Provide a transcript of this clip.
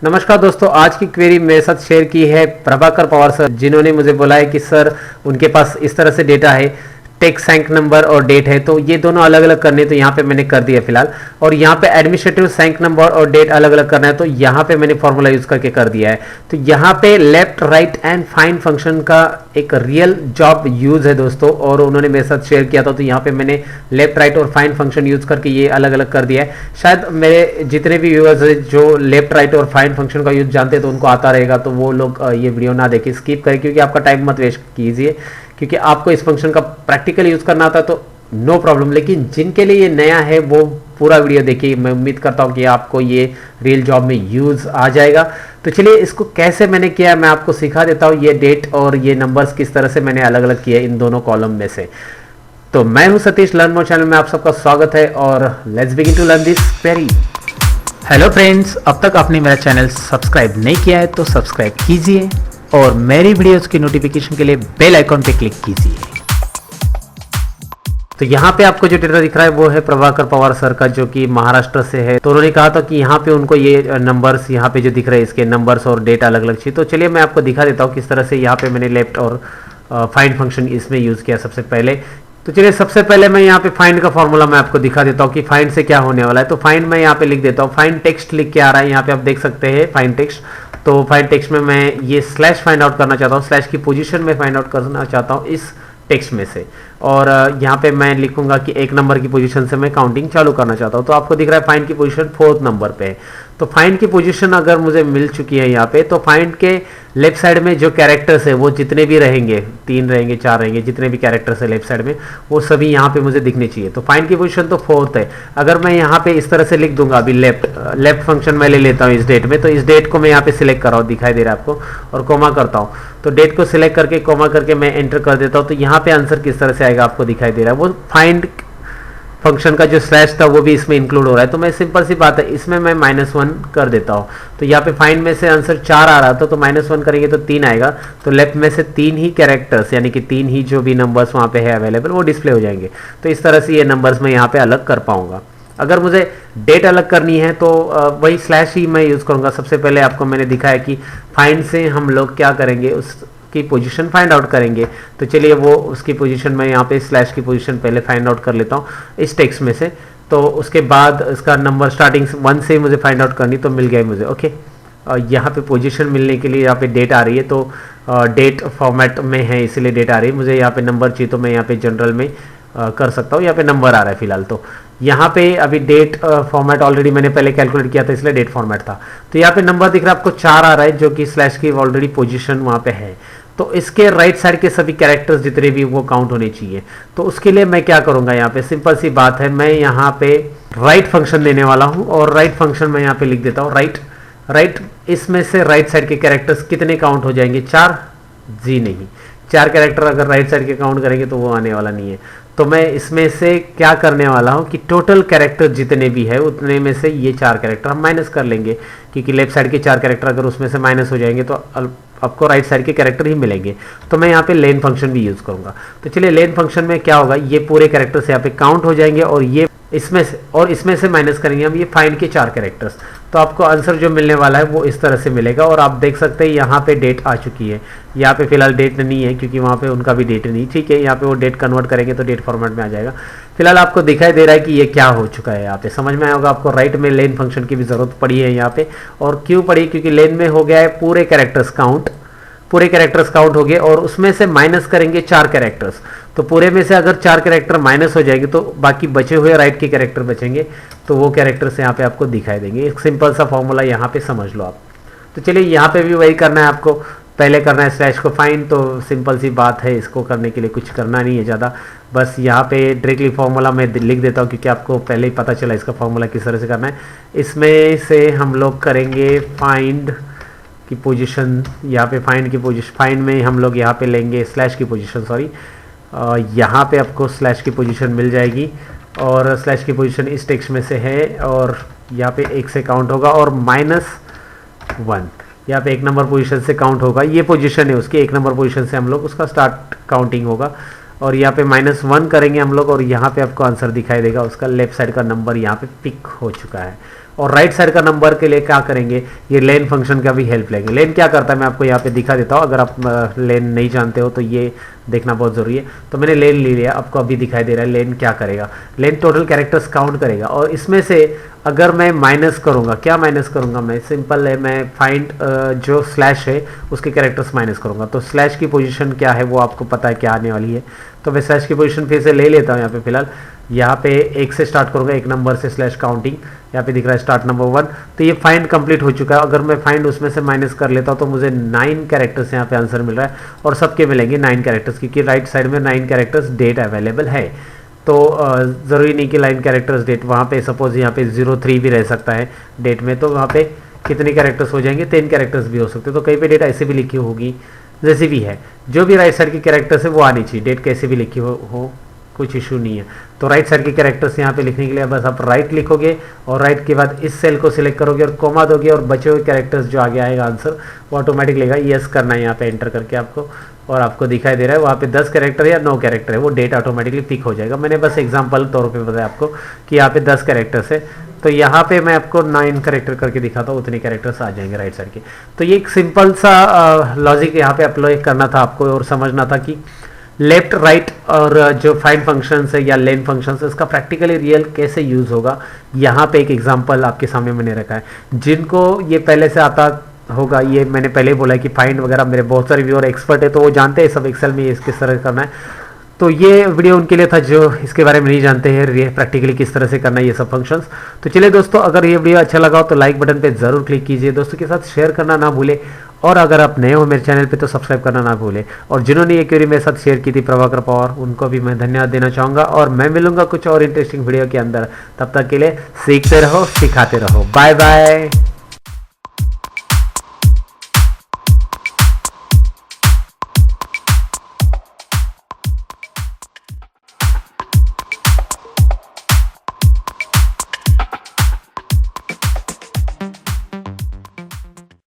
नमस्कार दोस्तों, आज की क्वेरी मेरे साथ शेयर की है प्रभाकर पवार सर, जिन्होंने मुझे बोला है कि सर उनके पास इस तरह से डेटा है, टेक्स्ट सैंक नंबर और डेट है, तो ये दोनों अलग अलग करने, तो यहाँ पे मैंने कर दिया फिलहाल। और यहाँ पे एडमिनिस्ट्रेटिव सैंक नंबर और डेट अलग अलग करना है, तो यहाँ पे मैंने फॉर्मूला यूज करके कर दिया है। तो यहाँ पे left right and find function का एक रियल जॉब यूज है दोस्तों, और उन्होंने मेरे साथ शेयर किया था, तो यहाँ पे मैंने लेफ्ट राइट और फाइंड फंक्शन यूज करके ये अलग अलग कर दिया है। शायद मेरे जितने भी व्यूअर्स है जो लेफ्ट राइट और फाइंड फंक्शन का यूज जानते हैं तो उनको आता रहेगा, तो वो लोग ये वीडियो ना देखें, स्किप करें, क्योंकि आपका टाइम मत वेस्ट कीजिए, क्योंकि आपको इस फंक्शन का प्रैक्टिकल यूज करना आता है तो नो प्रॉब्लम। लेकिन जिनके लिए ये नया है वो पूरा वीडियो देखिए, मैं उम्मीद करता हूँ कि आपको ये रियल जॉब में यूज आ जाएगा। तो चलिए इसको कैसे मैंने किया मैं आपको सिखा देता हूँ। ये डेट और ये नंबर्स किस तरह से मैंने अलग अलग किए इन दोनों कॉलम में से। तो मैं हूँ सतीश, लर्न मोर चैनल में आप सबका स्वागत है, और let's begin to learn this query. Hello friends, अब तक आपने मेरा चैनल सब्सक्राइब नहीं किया है तो सब्सक्राइब कीजिए और मेरी वीडियोस की नोटिफिकेशन के लिए बेल आइकॉन पे क्लिक कीजिए। तो यहाँ पे आपको जो डेटा दिख रहा है वो है प्रभाकर पवार सर का, जो कि महाराष्ट्र से है। तो उन्होंने कहा था कि यहाँ पे उनको ये नंबर्स यहाँ पे जो दिख रहे हैं इसके नंबर्स और डेट अलग अलग चाहिए। तो चलिए मैं आपको दिखा देता हूँ किस तरह से यहाँ पे मैंने लेफ्ट और फाइंड फंक्शन इसमें यूज किया सबसे पहले। तो चलिए सबसे पहले मैं यहाँ पे फाइंड का फॉर्मूला मैं आपको दिखा देता हूँ कि फाइंड से क्या होने वाला है। तो फाइंड मैं यहाँ पे लिख देता हूँ, फाइंड टेक्स्ट लिख के आ रहा है, यहाँ पे आप देख सकते हैं फाइंड टेक्स्ट। तो फाइंड टेक्स्ट में मैं ये स्लैश फाइंड आउट करना चाहता हूँ, स्लैश की पोजीशन में फाइंड आउट करना चाहता हूँ इस टेक्स्ट में से, और यहाँ पे मैं लिखूंगा कि एक नंबर की पोजीशन से मैं काउंटिंग चालू करना चाहता हूँ। तो आपको दिख रहा है फाइंड की पोजीशन 4th नंबर पे है। तो फाइंड की पोजीशन अगर मुझे मिल चुकी है यहाँ पे, तो फाइंड के लेफ्ट साइड में जो कैरेक्टर्स है वो जितने भी रहेंगे, 3 रहेंगे 4 रहेंगे, जितने भी कैरेक्टर्स है लेफ्ट साइड में वो सभी यहाँ पे मुझे दिखने चाहिए। तो फाइंड की पोजीशन तो 4th है। अगर मैं यहाँ पे इस तरह से लिख दूंगा, अभी लेफ्ट फंक्शन मैं ले लेता हूँ इस डेट में, तो इस डेट को मैं यहाँ पे सिलेक्ट कर रहा हूँ, दिखाई दे रहा है आपको, और कोमा करता हूँ। तो डेट को सिलेक्ट करके कोमा करके मैं एंटर कर देता हूँ। तो यहाँ पे आंसर किस तरह से आएगा आपको दिखाई दे रहा है, वो फाइंड फंक्शन का जो स्लैश था वो भी इसमें इंक्लूड हो रहा है। तो मैं सिंपल सी बात है, इसमें मैं -1 कर देता हूँ। तो यहाँ पे फाइंड में से आंसर 4 आ रहा था, तो -1 करेंगे तो 3 आएगा। तो लेफ्ट में से 3 ही कैरेक्टर्स, यानी कि 3 ही जो भी नंबर्स वहाँ पे है अवेलेबल, वो डिस्प्ले हो जाएंगे। तो इस तरह से ये नंबर्स मैं यहाँ पे अलग कर पाऊंगा। अगर मुझे डेट अलग करनी है तो वही स्लैश ही मैं यूज़ करूँगा। सबसे पहले आपको मैंने दिखाया कि फाइंड से हम लोग क्या करेंगे, उसकी पोजीशन फाइंड आउट करेंगे। तो चलिए वो उसकी पोजीशन में यहाँ पे स्लैश की पोजीशन पहले फाइंड आउट कर लेता हूँ इस टेक्स्ट में से। तो उसके बाद इसका नंबर स्टार्टिंग 1 से मुझे फाइंड आउट करनी, तो मिल गया मुझे। ओके, यहाँ पे पोजीशन मिलने के लिए यहाँ पे डेट आ रही है, तो डेट फॉर्मेट में है इसलिए डेट आ रही है। मुझे यहाँ पे नंबर चाहिए तो मैं यहाँ पे जनरल में कर सकता हूँ। यहाँ पे नंबर आ रहा है फिलहाल। तो यहाँ पे अभी डेट फॉर्मेट ऑलरेडी मैंने पहले कैलकुलेट किया था, इसलिए डेट फॉर्मेट था। तो यहाँ पे नंबर दिख रहा है आपको 4 आ रहा है, जो कि स्लैश की ऑलरेडी पोजीशन वहाँ पे है। तो इसके राइट साइड के सभी कैरेक्टर्स जितने भी वो काउंट होने चाहिए। तो उसके लिए मैं क्या करूँगा, यहाँ पे सिंपल सी बात है, मैं यहाँ पे राइट फंक्शन देने वाला हूँ, और राइट फंक्शन मैं यहाँ पे लिख देता हूँ राइट। इसमें से राइट साइड के कैरेक्टर्स कितने काउंट हो जाएंगे, 4? जी नहीं, 4 कैरेक्टर अगर राइट साइड के काउंट करेंगे तो वो आने वाला नहीं है। तो मैं इसमें से क्या करने वाला हूँ कि टोटल कैरेक्टर जितने भी है उतने में से ये 4 कैरेक्टर हम माइनस कर लेंगे, क्योंकि लेफ्ट साइड के 4 कैरेक्टर अगर उसमें से माइनस हो जाएंगे तो आपको राइट साइड के कैरेक्टर ही मिलेंगे। तो मैं यहाँ पे लेन फंक्शन भी यूज़ करूँगा। तो चलिए लेन फंक्शन में क्या होगा, ये पूरे कैरेक्टर्स यहाँ पे काउंट हो जाएंगे, और ये इसमें से माइनस करेंगे हम ये फाइंड के 4 कैरेक्टर्स। तो आपको आंसर जो मिलने वाला है वो इस तरह से मिलेगा। और आप देख सकते हैं यहाँ पे डेट आ चुकी है। यहाँ पे फिलहाल डेट नहीं है क्योंकि वहाँ पे उनका भी डेट नहीं, ठीक है। यहाँ पे वो डेट कन्वर्ट करेंगे तो डेट फॉर्मेट में आ जाएगा। फिलहाल आपको दिखाई दे रहा है कि ये क्या हो चुका है। यहाँ पे समझ में आया होगा आपको, राइट में लेन फंक्शन की भी जरूरत पड़ी है यहाँ पे। और क्यों पड़ी, क्योंकि लेन में हो गया है पूरे कैरेक्टर्स काउंट हो गए, और उसमें से माइनस करेंगे 4 कैरेक्टर्स। तो पूरे में से अगर 4 कैरेक्टर माइनस हो जाएंगे तो बाकी बचे हुए राइट के कैरेक्टर बचेंगे, तो वो कैरेक्टर्स यहाँ पे आपको दिखाई देंगे। एक सिंपल सा फॉर्मूला यहाँ पे समझ लो आप। तो चलिए यहाँ पे भी वही करना है आपको, पहले करना है स्लैश को फाइंड। तो सिंपल सी बात है, इसको करने के लिए कुछ करना नहीं है ज़्यादा, बस यहाँ पे डायरेक्टली फॉर्मूला मैं लिख देता हूँ, क्योंकि आपको पहले ही पता चला इसका फॉर्मूला किस तरह से करना है। इसमें से हम लोग करेंगे फाइंड की पोजीशन, यहाँ पे फाइंड की पोजीशन, फाइंड में हम लोग यहाँ पे लेंगे स्लैश की पोजीशन, सॉरी, यहाँ पे आपको स्लैश की पोजीशन मिल जाएगी, और स्लैश की पोजीशन इस टेक्स्ट में से है, और यहाँ पे 1 से काउंट होगा, और -1 यहाँ पे 1 नंबर पोजीशन से काउंट होगा। ये पोजीशन है उसकी, 1 नंबर पोजीशन से हम लोग उसका स्टार्ट काउंटिंग होगा, और यहाँ पे -1 करेंगे हम लोग, और यहाँ पे आपको आंसर दिखाई देगा उसका, लेफ्ट साइड का नंबर यहाँ पे पिक हो चुका है। और राइट साइड का नंबर के लिए क्या करेंगे, ये लेन फंक्शन का भी हेल्प लेंगे। लेन क्या करता है मैं आपको यहाँ पे दिखा देता हूँ, अगर आप लेन नहीं जानते हो तो ये देखना बहुत ज़रूरी है। तो मैंने लेन ले लिया, आपको अभी दिखाई दे रहा है लेन क्या करेगा। लेन टोटल कैरेक्टर्स काउंट करेगा और इसमें से अगर मैं माइनस करूँगा, क्या माइनस करूँगा मैं, सिंपल है, मैं फाइंड जो स्लैश है उसके कैरेक्टर्स माइनस करूँगा। तो स्लैश की पोजीशन क्या है वो आपको पता है क्या आने वाली है, तो मैं स्लैश की पोजीशन फिर से ले लेता हूँ। यहाँ पे फिलहाल यहाँ पे 1 से स्टार्ट करूँगा, 1 नंबर से स्लैश काउंटिंग, यहाँ पे दिख रहा है स्टार्ट नंबर 1। तो ये फाइंड कंप्लीट हो चुका है। अगर मैं फाइंड उसमें से माइनस कर लेता हूँ तो मुझे 9 कैरेक्टर्स यहाँ पे आंसर मिल रहा है और सबके मिलेंगे 9 कैरेक्टर्स, क्योंकि राइट साइड में 9 कैरेक्टर्स डेट अवेलेबल है। तो ज़रूरी नहीं कि 9 कैरेक्टर्स डेट, वहाँ पे सपोज यहाँ पे 03 भी रह सकता है डेट में, तो वहाँ पे कितने कैरेक्टर्स हो जाएंगे, 10 कैरेक्टर्स भी हो सकते हैं। तो कहीं पे डेट ऐसे भी लिखी होगी जैसी भी है, जो भी राइट साइड की कैरेक्टर्स है वो आनी चाहिए, डेट कैसे भी लिखी हो कुछ इशू नहीं है। तो राइट साइड के कैरेक्टर्स यहाँ पे लिखने के लिए बस आप राइट लिखोगे और राइट के बाद इस सेल को सिलेक्ट करोगे और कोमा दोगे और बचे हुए कैरेक्टर्स जो आगे आएगा आंसर वो ऑटोमेटिक लेगा। यस करना है यहाँ पे एंटर करके आपको, और आपको दिखाई दे रहा है वहाँ पे 10 कैरेक्टर या 9 कैरेक्टर है, वो डेट ऑटोमेटिकली पिक हो जाएगा। मैंने बस एग्जाम्पल तौर पर बताया आपको कि यहाँ पे 10 कैरेक्टर्स है, तो यहाँ पे मैं आपको 9 कैरेक्टर करके दिखाता हूँ, उतने कैरेक्टर्स आ जाएंगे राइट साइड के। तो ये एक सिंपल सा लॉजिक यहाँ पे अप्लाई करना था आपको और समझना था कि लेफ्ट राइट और जो फाइंड फंक्शंस है या लेन फंक्शंस है उसका प्रैक्टिकली रियल कैसे यूज़ होगा। यहाँ पे एक एग्जांपल आपके सामने मैंने रखा है, जिनको ये पहले से आता होगा, ये मैंने पहले ही बोला कि फाइंड वगैरह मेरे बहुत सारे व्यूअर एक्सपर्ट है तो वो जानते हैं सब एक्सेल में किस तरह करना है। तो ये वीडियो उनके लिए था जो इसके बारे में नहीं जानते हैं प्रैक्टिकली किस तरह से करना है ये सब फंक्शंस। तो चलिए दोस्तों, अगर ये वीडियो अच्छा लगा हो तो लाइक बटन पे जरूर क्लिक कीजिए, दोस्तों के साथ शेयर करना ना भूले, और अगर आप नए हो मेरे चैनल पे तो सब्सक्राइब करना ना भूले। और जिन्होंने ये क्वेरी मेरे साथ शेयर की थी प्रभाकर पवार, उनको भी मैं धन्यवाद देना चाहूँगा। और मैं मिलूंगा कुछ और इंटरेस्टिंग वीडियो के अंदर, तब तक के लिए सीखते रहो सिखाते रहो, बाय बाय।